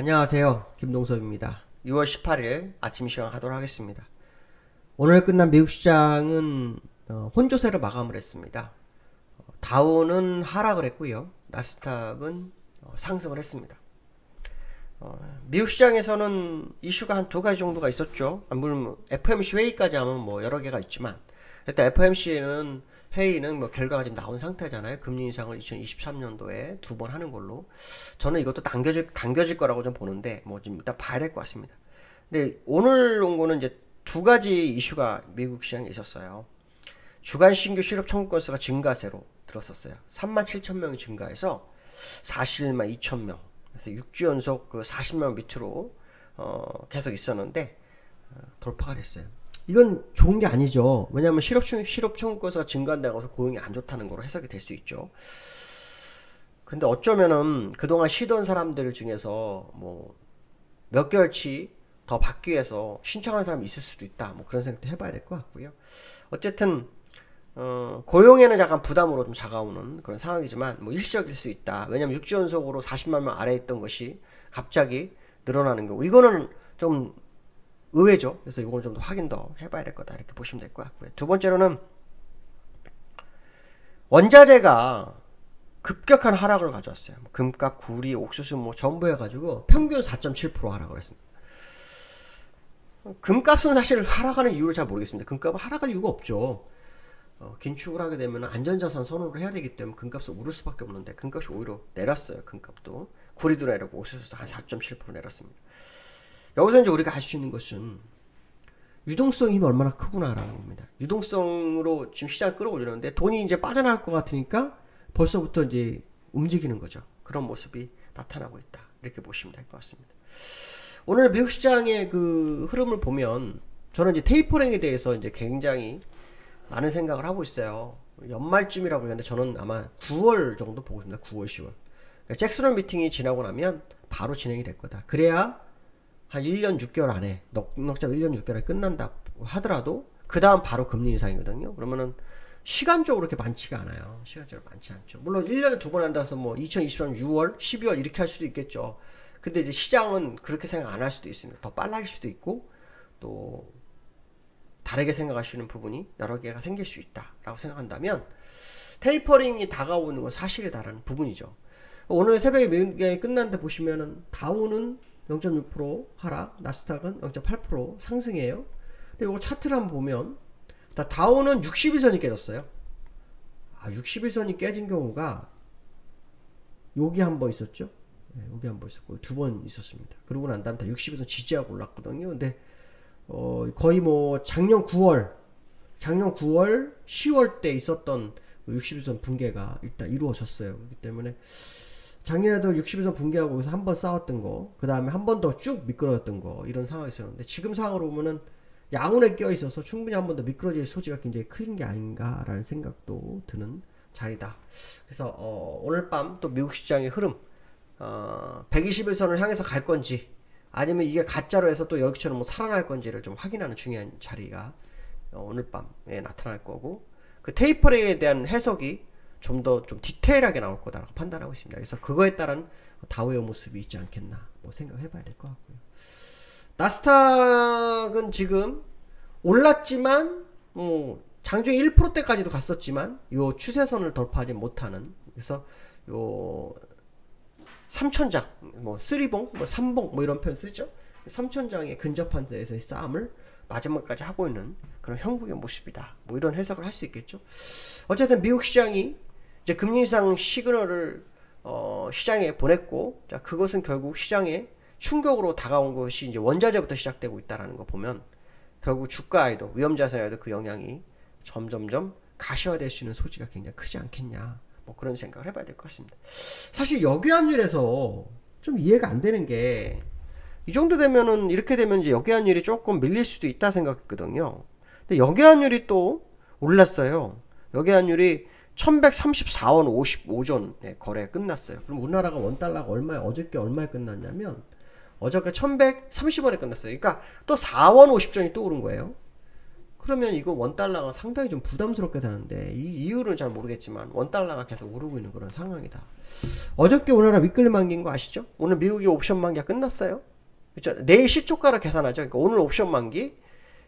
안녕하세요. 김동섭입니다. 6월 18일 아침 시황 하도록 하겠습니다. 오늘 끝난 미국 시장은 혼조세로 마감을 했습니다. 다우는 하락을 했고요. 나스닥은 상승을 했습니다. 미국 시장에서는 이슈가 한 두 가지 정도가 있었죠. 물론 FOMC 회의까지 하면 뭐 여러 개가 있지만 일단 FOMC는 회의는 뭐 결과가 지금 나온 상태잖아요. 금리 인상을 2023년도에 두 번 하는 걸로. 저는 이것도 당겨질 거라고 좀 보는데 뭐 좀 일단 봐야 될 것 같습니다. 근데 오늘 온 거는 이제 두 가지 이슈가 미국 시장에 있었어요. 주간 신규 실업 청구 건수가 증가세로 들었었어요. 37,000명이 증가해서 41만 2천 명. 그래서 6주 연속 그 40만 밑으로 계속 있었는데 돌파가 됐어요. 이건 좋은 게 아니죠. 왜냐하면 실업 청구 건수가 증가한다고 해서 고용이 안 좋다는 거로 해석이 될 수 있죠. 근데 어쩌면은 그동안 쉬던 사람들 중에서 뭐 몇 개월치 더 받기 위해서 신청하는 사람이 있을 수도 있다. 뭐 그런 생각도 해봐야 될 것 같고요. 어쨌든 고용에는 약간 부담으로 좀 다가오는 그런 상황이지만 뭐 일시적일 수 있다. 왜냐면 6주 연속으로 40만 명 아래에 있던 것이 갑자기 늘어나는 거고 이거는 좀 의외죠. 그래서 이걸 좀 더 확인 더 해봐야 될 거다 이렇게 보시면 될 것 같고요. 두 번째로는 원자재가 급격한 하락을 가져왔어요. 금값, 구리, 옥수수 뭐 전부 해가지고 평균 4.7% 하락을 했습니다. 금값은 사실 하락하는 이유를 잘 모르겠습니다. 금값은 하락할 이유가 없죠. 긴축을 하게 되면 안전자산 선호를 해야 되기 때문에 금값은 오를 수밖에 없는데 금값이 오히려 내렸어요. 금값도 구리도 내렸고 옥수수도 한 4.7% 내렸습니다. 여기서 이제 우리가 알 수 있는 것은 유동성 힘이 얼마나 크구나라는 겁니다. 유동성으로 지금 시장을 끌어올리는데 돈이 이제 빠져나갈 것 같으니까 벌써부터 이제 움직이는 거죠. 그런 모습이 나타나고 있다. 이렇게 보시면 될 것 같습니다. 오늘 미국 시장의 그 흐름을 보면 저는 이제 테이퍼링에 대해서 이제 굉장히 많은 생각을 하고 있어요. 연말쯤이라고 했는데 저는 아마 9월 정도 보고 있습니다. 9월, 10월. 그러니까 잭슨홀 미팅이 지나고 나면 바로 진행이 될 거다. 그래야 한 1년 6개월 안에 넉넉잡 1년 6개월에 끝난다 하더라도 그 다음 바로 금리 인상이거든요. 그러면은 시간적으로 그렇게 많지가 않아요. 시간적으로 많지 않죠. 물론 1년에 두 번 한다 해서 뭐 2023년 6월, 12월 이렇게 할 수도 있겠죠. 근데 이제 시장은 그렇게 생각 안 할 수도 있습니다. 더 빨라질 수도 있고 또 다르게 생각하시는 부분이 여러 개가 생길 수 있다라고 생각한다면 테이퍼링이 다가오는 건 사실이다라는 부분이죠. 오늘 새벽에 미국이 끝났는데 보시면은 다우는 0.6% 하락, 나스닥은 0.8% 상승이에요. 근데 이거 차트를 한번 보면 다우는 60일선이 깨졌어요. 60일선이 깨진 경우가 여기 한 번 있었죠. 네, 여기 한 번 있었고 두 번 있었습니다. 그러고 난 다음에 다 60일선 지지하고 올랐거든요. 근데 거의 뭐 작년 9월, 10월 때 있었던 60일선 붕괴가 일단 이루어졌어요. 그렇기 때문에 작년에도 60일선 붕괴하고 여기서 한 번 싸웠던 거, 그 다음에 한 번 더 쭉 미끄러졌던 거 이런 상황이 있었는데 지금 상황으로 보면은 양운에 껴 있어서 충분히 한 번 더 미끄러질 소지가 굉장히 큰 게 아닌가라는 생각도 드는 자리다. 그래서 오늘 밤 또 미국 시장의 흐름 121선을 향해서 갈 건지 아니면 이게 가짜로 해서 또 여기처럼 뭐 살아날 건지를 좀 확인하는 중요한 자리가 오늘 밤에 나타날 거고 그 테이퍼링에 대한 해석이 좀 더 좀 디테일하게 나올 거다라고 판단하고 있습니다. 그래서 그거에 따른 다우의 모습이 있지 않겠나 뭐 생각해 봐야 될 것 같고요. 나스닥은 지금 올랐지만 장중에 1%대까지도 갔었지만 요 추세선을 돌파하지 못하는 그래서 요 3천장 뭐 3봉 뭐 3봉 뭐 이런 표현 쓰죠. 3천장에 근접한 데에서의 싸움을 마지막까지 하고 있는 그런 형국의 모습이다. 뭐 이런 해석을 할 수 있겠죠. 어쨌든 미국 시장이 이제 금리 인상 시그널을 시장에 보냈고 자 그것은 결국 시장에 충격으로 다가온 것이 이제 원자재부터 시작되고 있다라는 거 보면 결국 주가에도 위험자산에도 그 영향이 점점점 가시화될 수 있는 소지가 굉장히 크지 않겠냐 뭐 그런 생각을 해봐야 될 것 같습니다. 사실 역외환율에서 좀 이해가 안 되는 게 이 정도 되면은 이렇게 되면 이제 역외환율이 조금 밀릴 수도 있다 생각했거든요. 근데 역외환율이 또 올랐어요. 역외환율이 1134원 55전에 거래 끝났어요. 그럼 우리나라가 원달러가 어저께 얼마에 끝났냐면 어저께 1130원에 끝났어요. 그러니까 또 4원 50전이 또 오른 거예요. 그러면 이거 원달러가 상당히 좀 부담스럽게 되는데 이 이유는 잘 모르겠지만 원달러가 계속 오르고 있는 그런 상황이다. 어저께 우리나라 위클리 만기인 거 아시죠? 오늘 미국의 옵션 만기가 끝났어요. 그렇죠? 내일 시초가를 계산하죠. 그러니까 오늘 옵션 만기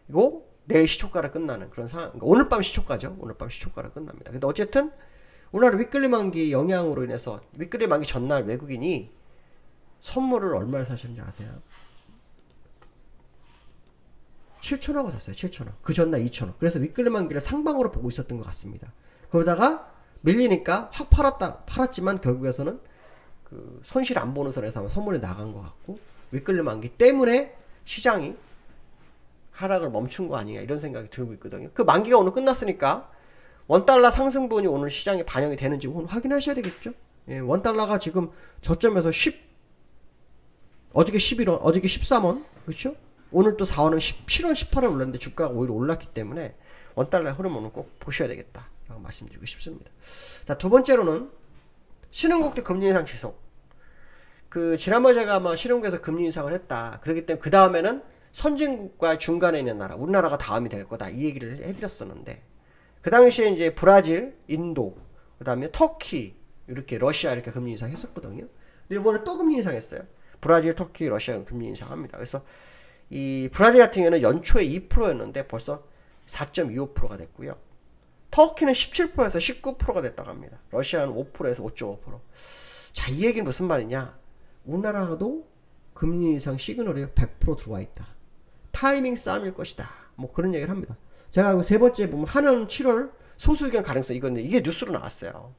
이거 내일 시초가를 끝나는 그런 상황. 그러니까 오늘 밤 시초가죠. 오늘 밤 시초가를 끝납니다. 근데 어쨌든 우리나라 위클리 만기 영향으로 인해서 위클리 만기 전날 외국인이 선물을 얼마를 사셨는지 아세요? 7,000원하고 샀어요. 7,000원. 그 전날 2,000원. 그래서 위클리 만기를 상방으로 보고 있었던 것 같습니다. 그러다가 밀리니까 확 팔았지만 결국에서는 그 손실 안 보는 선에서 아마 선물이 나간 것 같고 위클리 만기 때문에 시장이 하락을 멈춘 거 아니냐 이런 생각이 들고 있거든요. 그 만기가 오늘 끝났으니까 원달러 상승분이 오늘 시장에 반영이 되는지 오늘 확인하셔야 되겠죠. 예, 원달러가 지금 저점에서 어저께 11원, 어저께 13원, 그렇죠? 오늘 또 4원은 17원, 18원 올랐는데 주가가 오히려 올랐기 때문에 원달러의 흐름은 꼭 보셔야 되겠다라고 말씀드리고 싶습니다. 자, 두 번째로는 신흥국대 금리 인상 지속. 그 지난번에 제가 아마 신흥국에서 금리 인상을 했다. 그렇기 때문에 그 다음에는 선진국과 중간에 있는 나라, 우리나라가 다음이 될 거다 이 얘기를 해드렸었는데 그 당시에 이제 브라질, 인도, 그 다음에 터키, 이렇게 러시아 이렇게 금리 인상했었거든요. 근데 이번에 또 금리 인상했어요. 브라질, 터키, 러시아 금리 인상합니다. 그래서 이 브라질 같은 경우는 연초에 2%였는데 벌써 4.25%가 됐고요. 터키는 17%에서 19%가 됐다고 합니다. 러시아는 5%에서 5.5%. 자, 이 얘기는 무슨 말이냐? 우리나라도 금리 인상 시그널이 100% 들어와 있다. 타이밍 싸움일 것이다. 뭐 그런 얘기를 합니다. 제가 세 번째 보면 한은 7월 소수 의견 가능성 이게 뉴스로 나왔어요.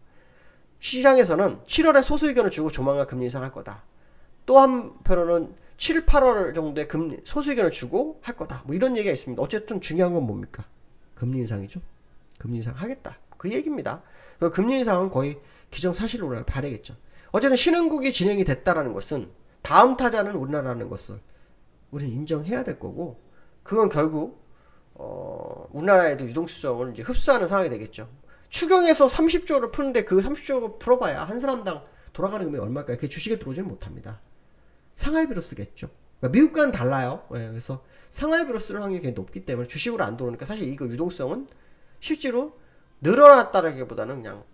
시장에서는 7월에 소수 의견을 주고 조만간 금리 인상할 거다. 또 한편으로는 7, 8월 정도에 금리 소수 의견을 주고 할 거다. 뭐 이런 얘기가 있습니다. 어쨌든 중요한 건 뭡니까? 금리 인상이죠. 금리 인상 하겠다. 그 얘기입니다. 금리 인상은 거의 기정사실로 우리나라 봐야 되겠죠. 어쨌든 신흥국이 진행이 됐다라는 것은 다음 타자는 우리나라라는 것을 우리는 인정해야 될 거고 그건 결국 우리나라에도 유동수정을 이제 흡수하는 상황이 되겠죠. 추경에서 30조를 푸는데 그 30조를 풀어봐야 한 사람당 돌아가는 금액이 얼마일까요? 그게 주식에 들어오지는 못합니다. 상할비로 쓰겠죠. 그러니까 미국과는 달라요. 네, 그래서 상할비로 쓸 확률이 굉장히 높기 때문에 주식으로 안 들어오니까 사실 이거 유동성은 실제로 늘어났다라기보다는 그냥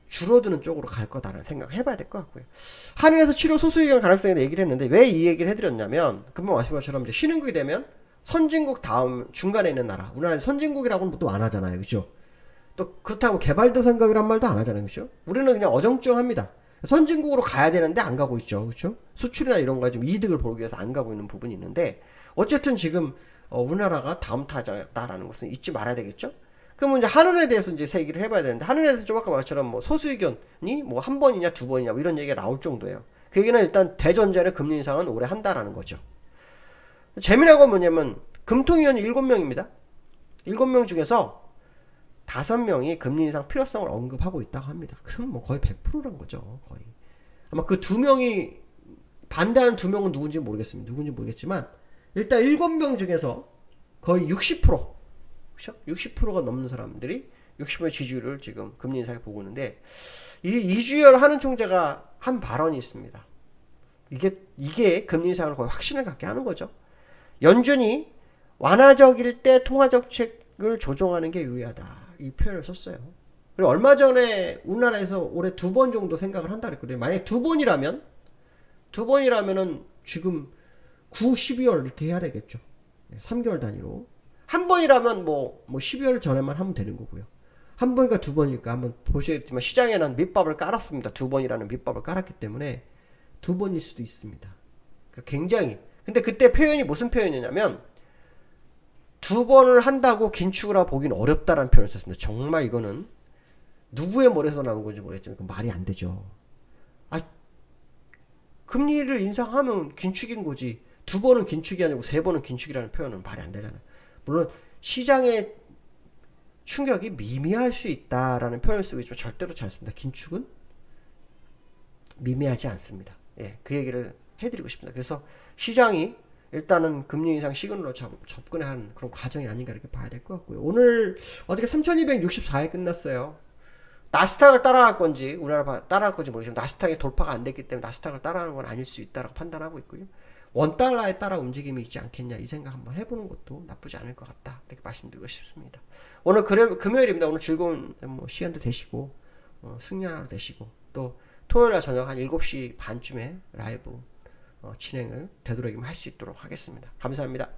줄어드는 쪽으로 갈 거다라는 생각을 해봐야 될 것 같고요. 한일에서 치료 소수 의견 가능성에 대해 얘기를 했는데 왜 이 얘기를 해드렸냐면 금방 말씀하신 것처럼 이제 신흥국이 되면 선진국 다음 중간에 있는 나라 우리나라는 선진국이라고는 또 안 하잖아요. 그죠? 또 그렇다고 개발도상국이란 말도 안 하잖아요. 그죠? 우리는 그냥 어정쩡합니다. 선진국으로 가야 되는데 안 가고 있죠. 그렇죠? 수출이나 이런 거에 좀 이득을 보기 위해서 안 가고 있는 부분이 있는데 어쨌든 지금 우리나라가 다음 타자다라는 것은 잊지 말아야 되겠죠? 그러면 이제 한은에 대해서 이제 얘기를 해봐야 되는데 한은에 대해서 좀 아까 말처럼 뭐 소수 의견이 뭐 한 번이냐 두 번이냐 뭐 이런 얘기가 나올 정도예요. 그 얘기는 일단 대전제는 금리 인상은 올해 한다라는 거죠. 재미난 건 뭐냐면 금통위원이 7명입니다. 7명 중에서 5명이 금리 인상 필요성을 언급하고 있다고 합니다. 그럼 뭐 거의 100%란 거죠. 거의. 아마 그 2명이 반대하는 2명은 누군지 모르겠습니다. 누군지 모르겠지만 일단 7명 중에서 거의 60%, 그렇죠? 60%가 넘는 사람들이 60%의 지지율을 지금 금리 인상에 보고 있는데 이주열 하는 총재가 한 발언이 있습니다. 이게 금리 인상을 거의 확신을 갖게 하는 거죠. 연준이 완화적일 때 통화정책을 조정하는 게 유리하다. 이 표현을 썼어요. 그리고 얼마 전에 우리나라에서 올해 2번 정도 생각을 한다 그랬거든요. 만약에 2번이라면은 지금 9, 12월 이렇게 해야 되겠죠. 3개월 단위로. 한 번이라면 뭐 12월 전에만 하면 되는 거고요. 한 번인가 두 번일까 한번 보시겠지만 시장에는 밑밥을 깔았습니다. 2번이라는 밑밥을 깔았기 때문에 2번일 수도 있습니다. 그러니까 굉장히 근데 그때 표현이 무슨 표현이냐면 2번을 한다고 긴축을 하고 보기는 어렵다라는 표현을 썼습니다. 정말 이거는 누구의 머리에서 나온 건지 모르겠지만 말이 안 되죠. 금리를 인상하면 긴축인 거지 2번은 긴축이 아니고 3번은 긴축이라는 표현은 말이 안 되잖아요. 물론 시장의 충격이 미미할 수 있다라는 표현을 쓰고 있지만 절대로 잘 씁니다. 긴축은 미미하지 않습니다. 예, 그 얘기를 해드리고 싶습니다. 그래서 시장이 일단은 금리 인상 시그널로 접근해 하는 그런 과정이 아닌가 이렇게 봐야 될 것 같고요. 오늘 어떻게 3264일 끝났어요. 나스닥을 따라갈 건지 우리나라 따라갈 건지 모르겠지만 나스닥이 돌파가 안 됐기 때문에 나스닥을 따라가는 건 아닐 수 있다라고 판단하고 있고요. 원달러에 따라 움직임이 있지 않겠냐 이 생각 한번 해보는 것도 나쁘지 않을 것 같다 이렇게 말씀드리고 싶습니다. 오늘 금요일입니다. 오늘 즐거운 뭐 시간도 되시고 승리하는 하루 되시고 또 토요일날 저녁 한 7시 반쯤에 라이브 진행을 되도록이면 할 수 있도록 하겠습니다. 감사합니다.